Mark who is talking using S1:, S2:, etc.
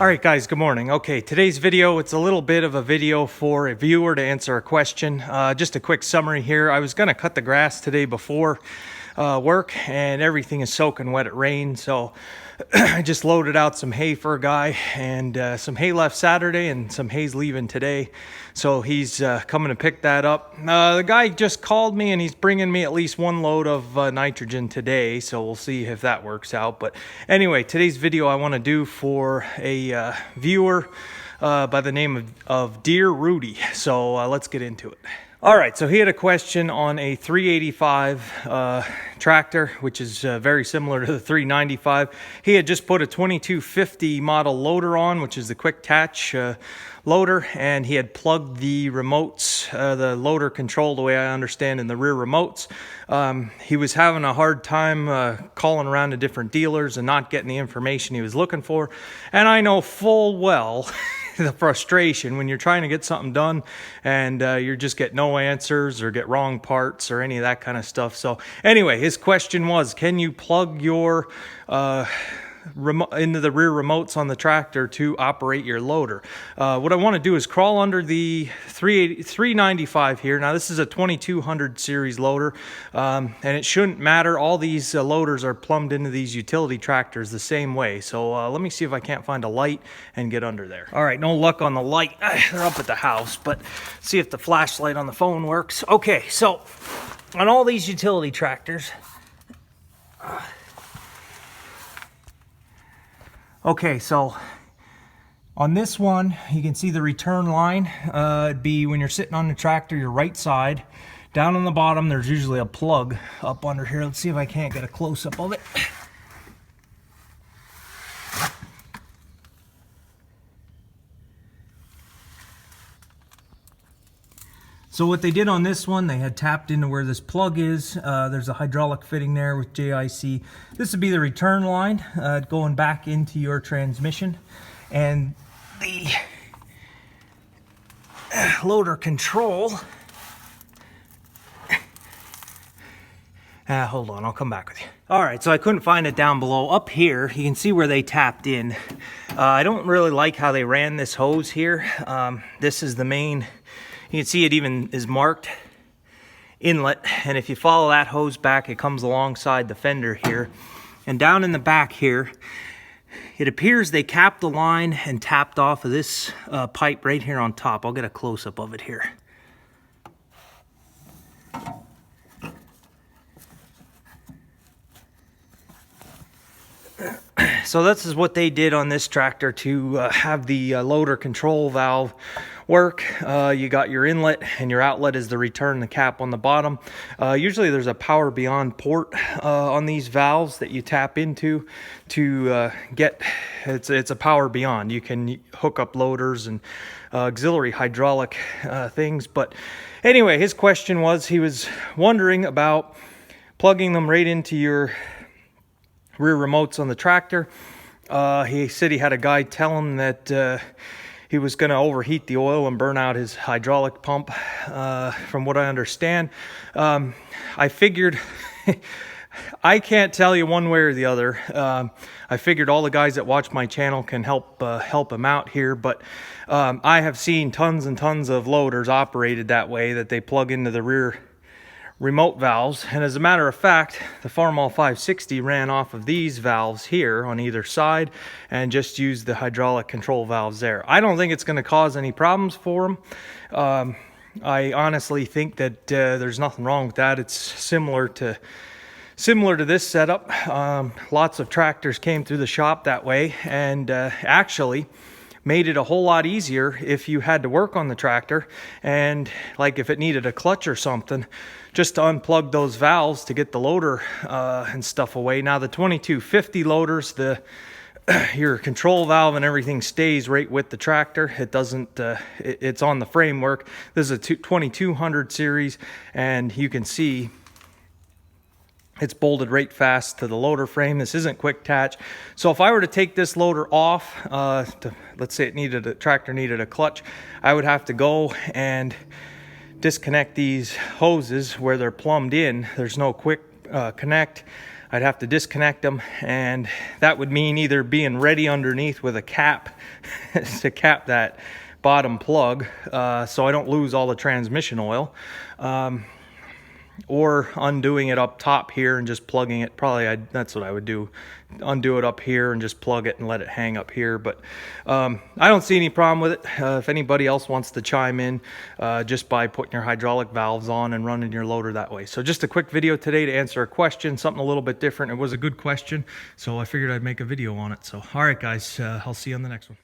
S1: All right, guys, good morning. Okay, today's video, it's a little bit of a video for a viewer to answer a question. Just a quick summary here. I was going to cut the grass today before work, and everything is soaking wet. It rained, so I just loaded out some hay for a guy, and some hay left Saturday and some hay's leaving today, so he's coming to pick that up. The guy just called me, and he's bringing me at least one load of nitrogen today, so we'll see if that works out. But anyway, today's video I want to do for a viewer by the name of Dear Rudy, so let's get into it. All right, so he had a question on a 385 tractor, which is very similar to the 395. He had just put a 2250 model loader on, which is the quick attach loader, and he had plugged the remotes, the loader control, the way I understand, in the rear remotes. He was having a hard time calling around to different dealers and not getting the information he was looking for. And I know full well the frustration when you're trying to get something done and you just get no answers or get wrong parts or any of that kind of stuff. So anyway, his question was, can you plug your into the rear remotes on the tractor to operate your loader? What I want to do is crawl under the 395 here. Now this is a 2200 series loader, and it shouldn't matter. All these loaders are plumbed into these utility tractors the same way. So let me see if I can't find a light and get under there. All right, no luck on the light. They're up at the house, but see if the flashlight on the phone works. Okay, so on all these utility tractors, okay, so on this one, you can see the return line. It'd be when you're sitting on the tractor, your right side. Down on the bottom, there's usually a plug up under here. Let's see if I can't get a close-up of it. So what they did on this one, they had tapped into where this plug is. There's a hydraulic fitting there with JIC. This would be the return line going back into your transmission. And the loader control, hold on, I'll come back with you. All right, so I couldn't find it down below. Up here, you can see where they tapped in. I don't really like how they ran this hose here. This is the main. You can see it even is marked inlet, and if you follow that hose back, it comes alongside the fender here. And down in the back here, it appears they capped the line and tapped off of this pipe right here on top. I'll get a close-up of it here. So this is what they did on this tractor to have the loader control valve work. You got your inlet, and your outlet is the return, the cap on the bottom. Usually there's a power beyond port on these valves that you tap into to get, it's a power beyond. You can hook up loaders and auxiliary hydraulic things. But anyway, his question was, he was wondering about plugging them right into your rear remotes on the tractor. He said he had a guy tell him that he was going to overheat the oil and burn out his hydraulic pump, from what I understand. I figured, I can't tell you one way or the other. I figured all the guys that watch my channel can help him out here, but I have seen tons and tons of loaders operated that way, that they plug into the rear remote valves. And as a matter of fact, the Farmall 560 ran off of these valves here on either side and just used the hydraulic control valves there. I don't think it's going to cause any problems for them. I honestly think that there's nothing wrong with that. It's similar to this setup. Lots of tractors came through the shop that way, and actually made it a whole lot easier if you had to work on the tractor, and like if it needed a clutch or something, just to unplug those valves to get the loader and stuff away. Now the 2250 loaders, your control valve and everything stays right with the tractor. It doesn't, it's on the framework. This is a 2200 series, and you can see it's bolted right fast to the loader frame. This isn't quick attach. So if I were to take this loader off, let's say tractor needed a clutch, I would have to go and disconnect these hoses where they're plumbed in. There's no quick connect. I'd have to disconnect them, and that would mean either being ready underneath with a cap to cap that bottom plug so I don't lose all the transmission oil, or undoing it up top here and just plugging it. That's what I would do, undo it up here and just plug it and let it hang up here. But I don't see any problem with it. If anybody else wants to chime in, just by putting your hydraulic valves on and running your loader that way. So just a quick video today to answer a question, something a little bit different. It was a good question, so I figured I'd make a video on it. So all right guys, I'll see you on the next one.